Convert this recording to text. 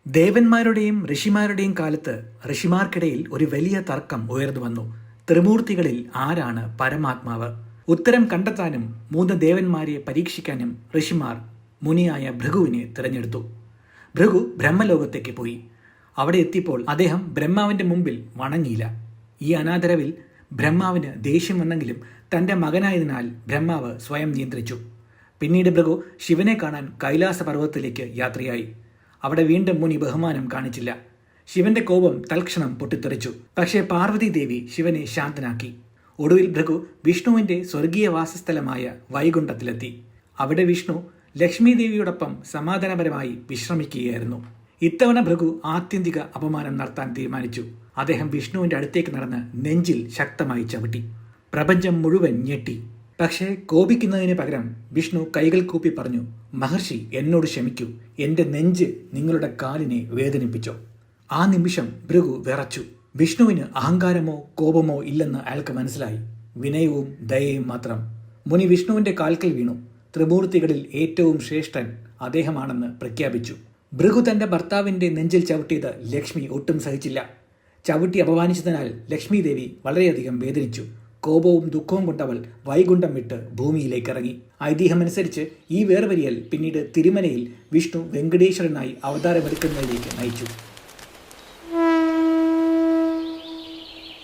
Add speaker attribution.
Speaker 1: ദേവന്മാരുടെയും ഋഷിമാരുടെയും കാലത്ത് ഋഷിമാർക്കിടയിൽ ഒരു വലിയ തർക്കം ഉയർന്നു വന്നു. ത്രിമൂർത്തികളിൽ ആരാണ് പരമാത്മാവ്? ഉത്തരം കണ്ടെത്താനും 3 ദേവന്മാരെ പരീക്ഷിക്കാനും ഋഷിമാർ മുനിയായ ഭൃഗുവിനെ തിരഞ്ഞെടുത്തു. ഭൃഗു ബ്രഹ്മലോകത്തേക്ക് പോയി. അവിടെ എത്തിയപ്പോൾ അദ്ദേഹം ബ്രഹ്മാവിന്റെ മുമ്പിൽ വണങ്ങിയില്ല. ഈ അനാദരവിൽ ബ്രഹ്മാവിന് ദേഷ്യം വന്നെങ്കിലും തന്റെ മകനായതിനാൽ ബ്രഹ്മാവ് സ്വയം നിയന്ത്രിച്ചു. പിന്നീട് ഭൃഗു ശിവനെ കാണാൻ കൈലാസ പർവ്വതത്തിലേക്ക് യാത്രയായി. അവിടെ വീണ്ടും മുനി ബഹുമാനം കാണിച്ചില്ല. ശിവന്റെ കോപം തൽക്ഷണം പൊട്ടിത്തെറിച്ചു. പക്ഷേ പാർവതി ദേവി ശിവനെ ശാന്തനാക്കി. ഒടുവിൽ ഭൃഗു വിഷ്ണുവിന്റെ സ്വർഗീയ വാസസ്ഥലമായ വൈകുണ്ഠത്തിലെത്തി. അവിടെ വിഷ്ണു ലക്ഷ്മി ദേവിയോടൊപ്പം സമാധാനപരമായി വിശ്രമിക്കുകയായിരുന്നു. ഇത്തവണ ഭൃഗു ആത്യന്തിക അപമാനം നടത്താൻ തീരുമാനിച്ചു. അദ്ദേഹം വിഷ്ണുവിന്റെ അടുത്തേക്ക് നടന്ന് നെഞ്ചിൽ ശക്തമായി ചവിട്ടി. പ്രപഞ്ചം മുഴുവൻ ഞെട്ടി. പക്ഷേ കോപിക്കുന്നതിന് പകരം വിഷ്ണു കൈകൾ കൂപ്പി പറഞ്ഞു, മഹർഷി, എന്നോട് ക്ഷമിക്കൂ. എന്റെ നെഞ്ച് നിങ്ങളുടെ കാലിനെ വേദനിപ്പിച്ചോ. ആ നിമിഷം ഭൃഗു വിറച്ചു. വിഷ്ണുവിന് അഹങ്കാരമോ കോപമോ ഇല്ലെന്ന് അയാൾക്ക് മനസ്സിലായി. വിനയവും ദയയും മാത്രം. മുനി വിഷ്ണുവിന്റെ കാൽക്കൽ വീണു. ത്രിമൂർത്തികളിൽ ഏറ്റവും ശ്രേഷ്ഠൻ അദ്ദേഹമാണെന്ന് പ്രഖ്യാപിച്ചു. ഭൃഗു തന്റെ ഭർത്താവിന്റെ നെഞ്ചിൽ ചവിട്ടിയത് ലക്ഷ്മി ഒട്ടും സഹിച്ചില്ല. ചവിട്ടി അപമാനിച്ചതിനാൽ ലക്ഷ്മി ദേവി വളരെയധികം വേദനിച്ചു. കോപവും ദുഃഖവും കൊണ്ടവൾ വൈകുണ്ഠം വിട്ട് ഭൂമിയിലേക്ക് ഇറങ്ങി. ഐതിഹ്യമനുസരിച്ച് ഈ വേർവരിയൽ പിന്നീട് തിരുമലയിൽ വിഷ്ണു വെങ്കടേശ്വരനായി അവതാരമെടുക്കുന്നതിലേക്ക് നയിച്ചു.